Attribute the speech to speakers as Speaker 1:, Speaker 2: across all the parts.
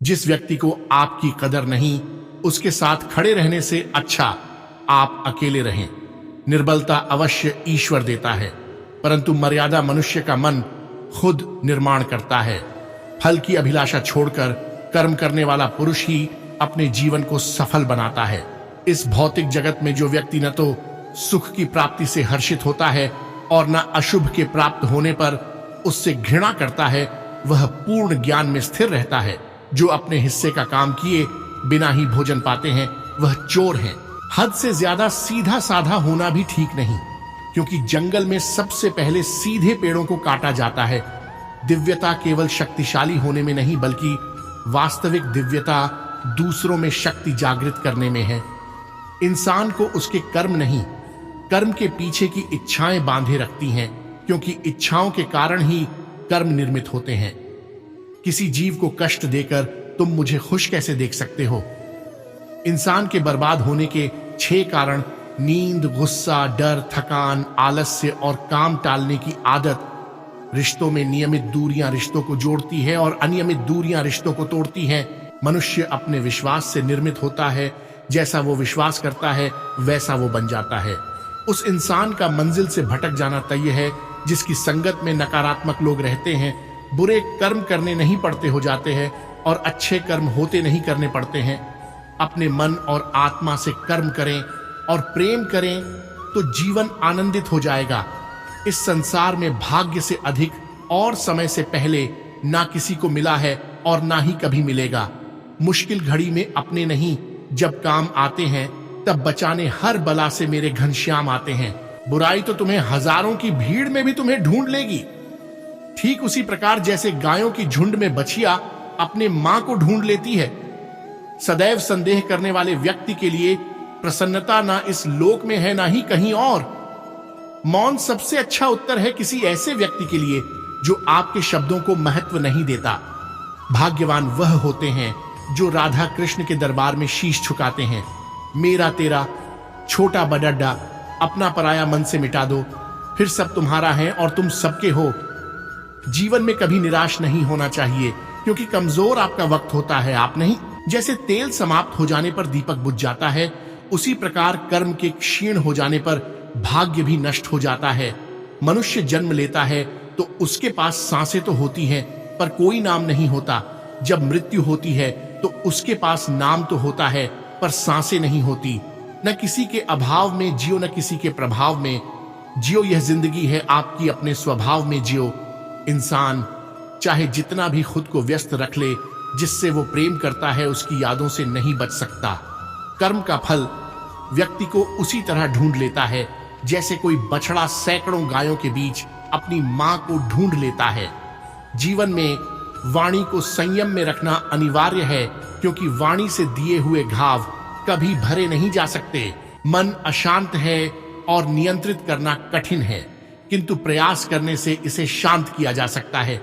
Speaker 1: जिस व्यक्ति को आपकी कदर नहीं, उसके साथ खड़े रहने से अच्छा आप अकेले रहें। निर्बलता अवश्य ईश्वर देता है, परंतु मर्यादा मनुष्य का मन खुद निर्माण करता है। फल की अभिलाषा छोड़कर कर्म करने वाला पुरुष ही अपने जीवन को सफल बनाता है। इस भौतिक जगत में जो व्यक्ति न तो सुख की प्राप्ति से हर्षित होता है और न अशुभ के प्राप्त होने पर उससे घृणा करता है, वह पूर्ण ज्ञान में स्थिर रहता है। जो अपने हिस्से का काम किए बिना ही भोजन पाते हैं, वह चोर हैं। हद से ज्यादा सीधा साधा होना भी ठीक नहीं, क्योंकि जंगल में सबसे पहले सीधे पेड़ों को काटा जाता है। दिव्यता केवल शक्तिशाली होने में नहीं, बल्कि वास्तविक दिव्यता दूसरों में शक्ति जागृत करने में है। इंसान को उसके कर्म नहीं, कर्म के पीछे की इच्छाएं बांधे रखती हैं, क्योंकि इच्छाओं के कारण ही कर्म निर्मित होते हैं। किसी जीव को कष्ट देकर तुम मुझे खुश कैसे देख सकते हो? इंसान के बर्बाद होने के 6 कारण नींद, गुस्सा, डर, थकान, आलस्य और काम टालने की आदत। रिश्तों में नियमित दूरियां रिश्तों को जोड़ती है और अनियमित दूरियां रिश्तों को तोड़ती हैं। मनुष्य अपने विश्वास से निर्मित होता है। जैसा वो विश्वास करता है वैसा वो बन जाता है। उस इंसान का मंजिल से भटक जाना तय है जिसकी संगत में नकारात्मक लोग रहते हैं। बुरे कर्म करने नहीं पड़ते हो जाते हैं और अच्छे कर्म होते नहीं करने पड़ते हैं। अपने मन और आत्मा से कर्म करें और प्रेम करें तो जीवन आनंदित हो जाएगा। इस संसार में भाग्य से अधिक और समय से पहले ना किसी को मिला है और ना ही कभी मिलेगा। मुश्किल घड़ी में अपने नहीं, जब काम आते हैं तब बचाने हर बला से मेरे घनश्याम आते हैं। बुराई तो तुम्हें हजारों की भीड़ में भी तुम्हें ढूंढ लेगी। ठीक उसी प्रकार जैसे गायों की झुंड में बछिया अपने मां को ढूंढ लेती है। सदैव संदेह करने वाले व्यक्ति के लिए प्रसन्नता ना इस लोक में है ना ही कहीं और। मौन सबसे अच्छा उत्तर है किसी ऐसे व्यक्ति के लिए जो आपके शब्दों को महत्व नहीं देता। भाग्यवान वह होते हैं जो राधा कृष्ण के दरबार में शीश झुकाते हैं। मेरा तेरा छोटा बडड्डा, अपना पराया मन से मिटा दो, फिर सब तुम्हारा है और तुम सबके हो। जीवन में कभी निराश नहीं होना चाहिए, क्योंकि कमजोर आपका वक्त होता है, आप नहीं। जैसे तेल समाप्त हो जाने पर दीपक बुझ जाता है, उसी प्रकार कर्म के क्षीण हो जाने पर भाग्य भी नष्ट हो जाता है। मनुष्य जन्म लेता है तो उसके पास सांसें तो होती हैं, पर कोई नाम नहीं होता। जब मृत्यु होती है तो उसके पास नाम तो होता है, पर सांसें नहीं होती। न किसी के अभाव में जियो, न किसी के प्रभाव में जियो। यह जिंदगी है आपकी, अपने स्वभाव में जियो। इंसान चाहे जितना भी खुद को व्यस्त रख ले, जिससे वो प्रेम करता है उसकी यादों से नहीं बच सकता। कर्म का फल व्यक्ति को उसी तरह ढूंढ लेता है जैसे कोई बछड़ा सैकड़ों गायों के बीच अपनी मां को ढूंढ लेता है। जीवन में वाणी को संयम में रखना अनिवार्य है, क्योंकि वाणी से दिए हुए घाव कभी भरे नहीं जा सकते। मन अशांत है और नियंत्रित करना कठिन है, किंतु प्रयास करने से इसे शांत किया जा सकता है।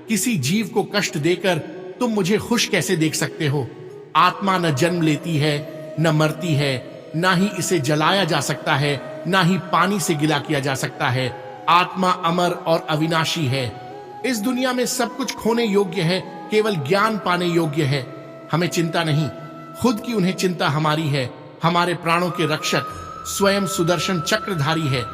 Speaker 1: किसी जीव को कष्ट देकर तुम मुझे खुश कैसे देख सकते हो? आत्मा न जन्म लेती है न मरती है, ना ही इसे जलाया जा सकता है, ना ही पानी से गिला किया जा सकता है। आत्मा अमर और अविनाशी है। इस दुनिया में सब कुछ खोने योग्य है, केवल ज्ञान पाने योग्य है। हमें चिंता नहीं, खुद की उन्हें चिंता हमारी है। हमारे प्राणों के रक्षक स्वयं सुदर्शन चक्रधारी है।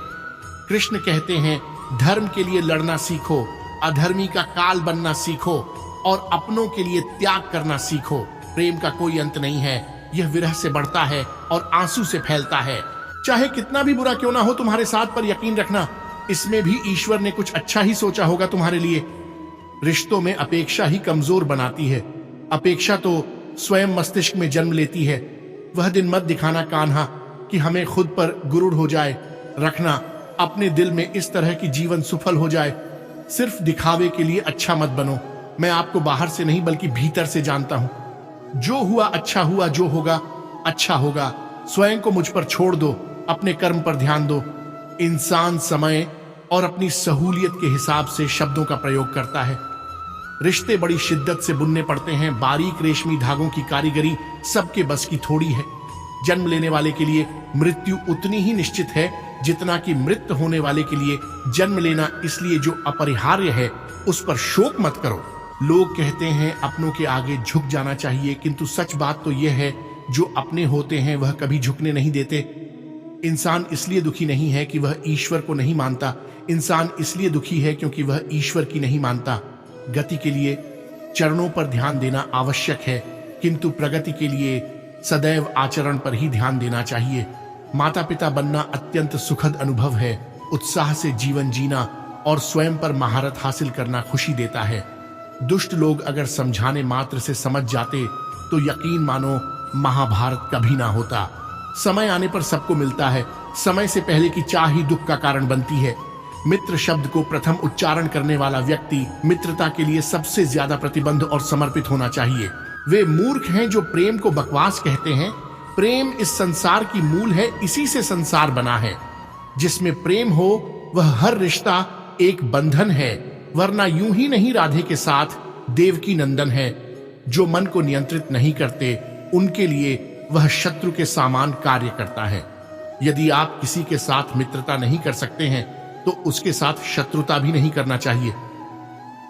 Speaker 1: कृष्ण कहते हैं, धर्म के लिए लड़ना सीखो, अधर्मी का काल बनना सीखो और अपनों के लिए त्याग करना सीखो। प्रेम का कोई अंत नहीं है, यह विरह से बढ़ता है और आंसू से फैलता है। चाहे कितना भी बुरा क्यों ना हो तुम्हारे साथ, पर यकीन रखना इसमें भी ईश्वर ने कुछ अच्छा ही सोचा होगा तुम्हारे लिए। रिश्तों में अपेक्षा ही कमजोर बनाती है। अपेक्षा तो स्वयं मस्तिष्क में जन्म लेती है। वह दिन मत दिखाना कान्हा कि हमें खुद पर गुरूर हो जाए। रखना अपने दिल में इस तरह की जीवन सफल हो जाए। सिर्फ दिखावे के लिए अच्छा मत बनो। मैं आपको बाहर से नहीं बल्कि भीतर से जानता हूं। जो हुआ अच्छा हुआ, जो होगा अच्छा होगा। स्वयं को मुझ पर छोड़ दो, अपने कर्म पर ध्यान दो। इंसान समय और अपनी सहूलियत के हिसाब से शब्दों का प्रयोग करता है। रिश्ते बड़ी शिद्दत से बुनने पड़ते हैं। बारीक रेशमी धागों की कारीगरी सबके बस की थोड़ी है। जन्म लेने वाले के लिए मृत्यु उतनी ही निश्चित है जितना कि मृत होने वाले के लिए जन्म लेना। इसलिए जो अपरिहार्य है उस पर शोक मत करो। लोग कहते हैं अपनों के आगे झुक जाना चाहिए, किंतु सच बात तो यह है जो अपने होते हैं वह कभी झुकने नहीं देते। इंसान इसलिए दुखी नहीं है कि वह ईश्वर को नहीं मानता, इंसान इसलिए दुखी है क्योंकि वह ईश्वर की नहीं मानता। गति के लिए चरणों पर ध्यान देना आवश्यक है, किंतु प्रगति के लिए सदैव आचरण पर ही ध्यान देना चाहिए। माता पिता बनना अत्यंत सुखद अनुभव है। उत्साह से जीवन जीना और स्वयं पर महारत हासिल करना खुशी देता है। दुष्ट लोग अगर समझाने मात्र से समझ जाते तो यकीन मानो महाभारत कभी ना होता। समय आने पर सबको मिलता है, समय से पहले की चाह ही दुख का कारण बनती है। मित्र शब्द को प्रथम उच्चारण करने वाला व्यक्ति मित्रता के लिए सबसे ज्यादा प्रतिबद्ध और समर्पित होना चाहिए। वे मूर्ख हैं जो प्रेम को बकवास कहते हैं। प्रेम इस संसार की मूल है, इसी से संसार बना है। जिसमें प्रेम हो वह हर रिश्ता एक बंधन है, वरना यूं ही नहीं राधे के साथ देवकी नंदन है। जो मन को नियंत्रित नहीं करते उनके लिए वह शत्रु के समान कार्य करता है। यदि आप किसी के साथ मित्रता नहीं कर सकते हैं तो उसके साथ शत्रुता भी नहीं करना चाहिए।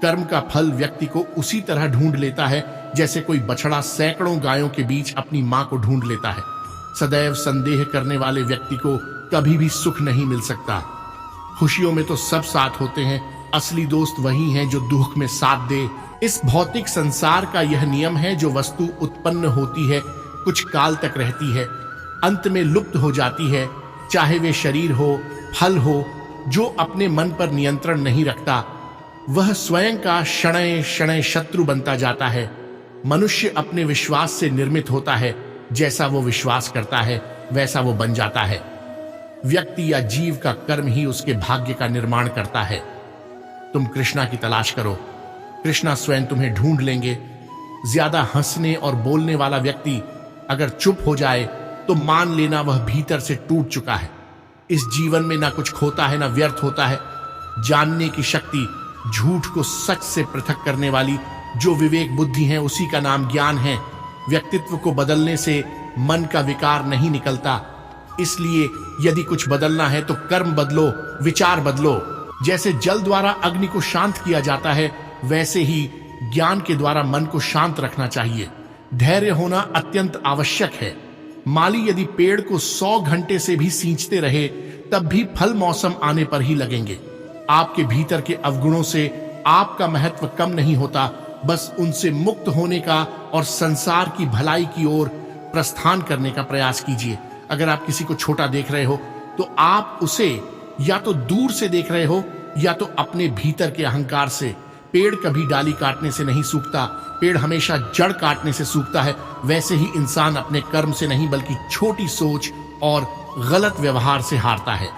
Speaker 1: कर्म का फल व्यक्ति को उसी तरह ढूंढ लेता है जैसे कोई बछड़ा सैकड़ों गायों के बीच अपनी मां को ढूंढ लेता है। सदैव संदेह करने वाले व्यक्ति को कभी भी सुख नहीं मिल सकता। खुशियों में तो सब साथ होते हैं, असली दोस्त वही हैं जो दुख में साथ दे। इस भौतिक संसार का यह नियम है, जो वस्तु उत्पन्न होती है कुछ काल तक रहती है, अंत में लुप्त हो जाती है। चाहे वे शरीर हो, फल हो, जो अपने मन पर नियंत्रण नहीं रखता वह स्वयं का शणय शणय शत्रु बनता जाता है। मनुष्य अपने विश्वास से निर्मित होता है, जैसा वो विश्वास करता है वैसा वो बन जाता है। व्यक्ति या जीव का कर्म ही उसके भाग्य का निर्माण करता है। तुम कृष्णा की तलाश करो, कृष्णा स्वयं तुम्हें ढूंढ लेंगे। ज्यादा हंसने और बोलने वाला व्यक्ति अगर चुप हो जाए तो मान लेना वह भीतर से टूट चुका है। इस जीवन में ना कुछ खोता है ना व्यर्थ होता है। जानने की शक्ति, झूठ को सच से पृथक करने वाली जो विवेक बुद्धि है, उसी का नाम ज्ञान है। व्यक्तित्व को बदलने से मन का विकार नहीं निकलता। इसलिए यदि कुछ बदलना है तो कर्म बदलो, विचार बदलो। जैसे जल द्वारा अग्नि को शांत किया जाता है, वैसे ही ज्ञान के द्वारा मन को शांत रखना चाहिए। धैर्य होना अत्यंत आवश्यक है। माली यदि पेड़ को 100 घंटे से भी सींचते रहे तब भी फल मौसम आने पर ही लगेंगे। आपके भीतर के अवगुणों से आपका महत्व कम नहीं होता, बस उनसे मुक्त होने का और संसार की भलाई की ओर प्रस्थान करने का प्रयास कीजिए। अगर आप किसी को छोटा देख रहे हो तो आप उसे या तो दूर से देख रहे हो या तो अपने भीतर के अहंकार से। पेड़ कभी डाली काटने से नहीं सूखता, पेड़ हमेशा जड़ काटने से सूखता है। वैसे ही इंसान अपने कर्म से नहीं बल्कि छोटी सोच और गलत व्यवहार से हारता है।